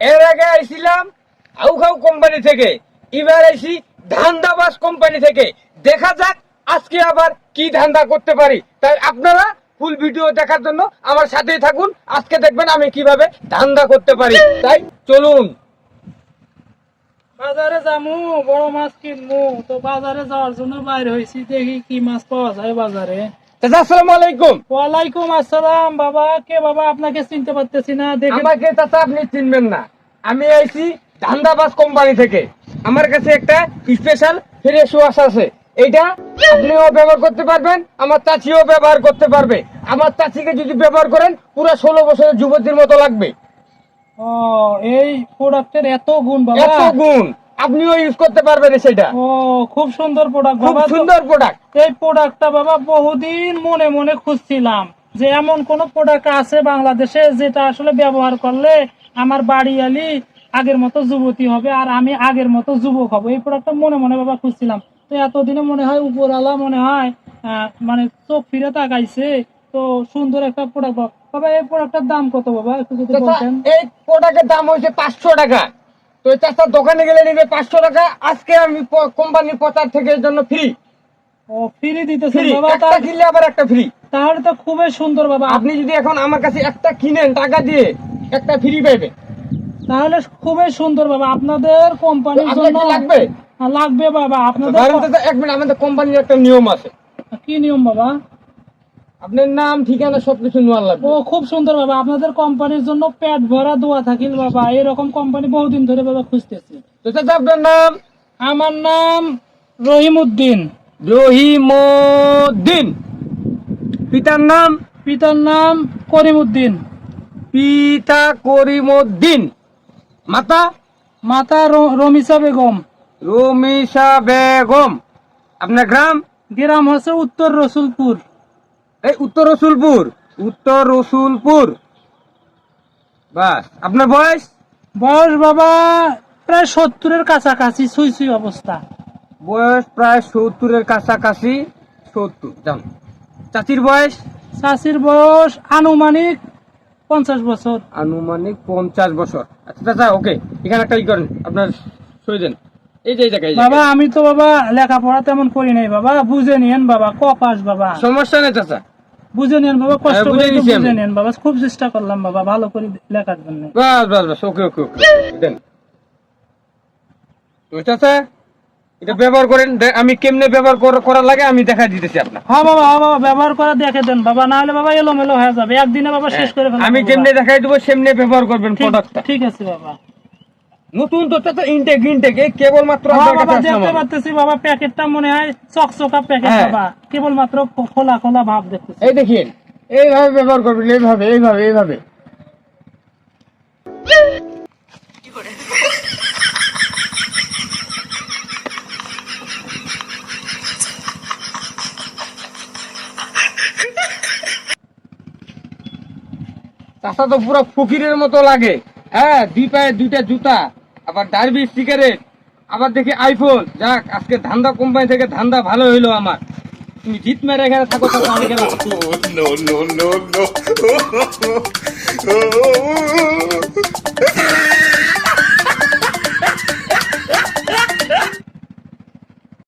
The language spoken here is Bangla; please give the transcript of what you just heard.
এর আগে আইছিলাম আউখাউ কোম্পানি থেকে, এবার আইছি ধান্দাবাজ কোম্পানি থেকে। দেখা যাক আজকে আবার কি ধান্দা করতে পারি। তাই আপনারা ফুল ভিডিও দেখার জন্য আমার সাথেই থাকুন। আজকে দেখবেন আমি কিভাবে ধান্দা করতে পারি। তাই চলুন। বাজারে যামু, বড় মাছ কিনবো, তো বাজারে যাওয়ার জন্য বাইরে হয়েছি, দেখি কি মাছ পাওয়া যায় বাজারে। চাচা আসসালামু আলাইকুম। ওয়ালাইকুম আসসালাম। বাবা, কে বাবা? আপনাকে চিনতে পারতেছি না, দেখে। আমাকে চাচা আপনি চিনবেন না, আমি আইছি ধান্দাবাজ কোম্পানি থেকে। আমার কাছে একটা স্পেশাল ফ্রেশ ওয়াশ আছে, এইটা আপনিও ব্যবহার করতে পারবেন, আমার চাচিও ব্যবহার করতে পারবে। আমার চাচিকে যদি ব্যবহার করেন পুরো 16 বছরের যুবতীর মতো লাগবে। ও, এই প্রোডাক্টের এত গুণ বাবা? এত গুণ, আপনিও ইউজ করতে পারবেন সেটা। ও, খুব সুন্দর প্রোডাক্ট খুব বাবা। সুন্দর প্রোডাক্ট। এই প্রোডাক্টটা বাবা বহুদিন মনে মনে খুঁজছিলাম যে এমন কোন প্রোডাক্ট আছে বাংলাদেশে যেটা আসলে ব্যবহার করলে আমার বাড়িয়ালি আগের মতো যুবতী হবে আর আমি আগের মতো যুবক হব। এই প্রোডাক্টটা মনে মনে বাবা খুঁজছিলাম। তো এতদিনে মনে হয় উপরওয়ালা মনে হয় মানে চোখ ফিরে তাকাইছে। তো সুন্দর একটা প্রোডাক্ট বাবা। এই প্রোডাক্টের দাম কত বাবা, একটু যদি চাচা, বলতেন। এই প্রোডাক্টের দাম হচ্ছে 500 টাকা। তো চাচা দোকানে গেলে নিবে 500 টাকা। আজকে আমি কোম্পানির প্রচার থেকে এর জন্য ফ্রি। ও, ফ্রি দিতেছেন ফ্রি, বাবা? একটা কিনলে আবার একটা ফ্রি। তাহলে তো খুবই সুন্দর বাবা। আপনি যদি এখন আমার কাছে একটা কিনেন টাকা দিয়ে, একটা ফ্রি পাইবেন। তাহলে খুবই সুন্দর বাবা। আপনাদের কোম্পানির আপনার জন্য কি লাগবে? লাগবে বাবা। আপনাদের ধরেন চাচা, এক মিনিট, আমাদের কোম্পানির একটা নিয়ম আছে। কি নিয়ম বাবা? আপনার নাম ঠিকানা সবকিছু নেওয়ার লাগবে। ও, খুব সুন্দর বাবা। আপনাদের কোম্পানির জন্য পেট ভরা দোয়া থাকিল বাবা। এরকম কোম্পানি বহুদিন ধরে বাবা খুঁজতেছি। তো চাচা আপনার নাম? আমার নাম রহিম উদ্দিন। রহিমউদ্দিন। পিতার নাম? পিতার নাম করিম উদ্দিন। পিতা করিমউদ্দিন। মাতা? মাতা রমিসা বেগম। রমিসা বেগম। আপনার গ্রাম? গ্রাম হচ্ছে উত্তর রসুলপুর। এই উত্তর রসুলপুর। উত্তর রসুলপুর। বাস। আপনার বয়স? বয়স বাবা প্রায় 70-এর কাছাকাছি, সুই সুই অবস্থা। বয়স প্রায় 70-এর কাছাকাছি। 70। যান। চাচির বয়স? চাষির বয়স আনুমানিক 50 বছর। আনুমানিক 50 বছর। আচ্ছা চাচা, ওকে, এখানে একটা ই করেন, আপনার সই দেন। এই যে এই জায়গায়, এই বাবা জায়গায়। আমি তো বাবা লেখাপড়া তেমন করি নাই বাবা, বুঝে নিয়েন বাবা, কপাস বাবা। সমস্যা নেই চাচা, বুঝে নিয়েন বাবা, কষ্ট হ্যাঁ, বুঝে করে একটু নিছি আমি। বুঝে নিয়েন বাবা। খুব চেষ্টা করলাম বাবা ভালো করে লেখার জন্য। বাস বাস বাস, ওকে ওকে ওকে, দেন। তো চাচা, এটা ব্যবহার করেন, আমি কেমনে ব্যবহার করা লাগে আমি দেখা দিতেছি আপনার। হ্যাঁ বাবা, হ্যাঁ বাবা, ব্যবহার করে দেখে দেন বাবা, না হলে বাবা এলোমেলো হয়ে যাবে, একদিনে বাবা শেষ করে ফেলবো আমি বাবা। যেমনে দেখাই দেবো সেমনে ব্যবহার করবেন প্রোডাক্টটা। ঠিক আছে বাবা। নতুন তো চাচা, ইনটেক ইনটেক, এই কেবলমাত্র হ্যাঁ আপনার বাবা, কাছে আসলাম দেখতে আমি। পাচ্ছি বাবা, প্যাকেটটা মনে হয় চকচকা প্যাকেট হ্যাঁ। বাবা, কেবলমাত্র খোলা খোলা ভাব দেখতেছি। এই দেখেন, এইভাবে ব্যবহার করবেন, এইভাবে এইভাবে এইভাবে। চাচা তো পুরো ফকিরের মতো লাগে। হ্যাঁ, 2 পায়ে 2টা জুতা, আবার ডার্বি সিগারেট, আবার দেখি আইফোন। যাক, আজকে ধান্দা কোম্পানি থেকে ধান্দা ভালো হইলো আমার। তুমি জিত মেরে এখানে থাকো, চাচা, আমি গেলাম। no, no, no, no.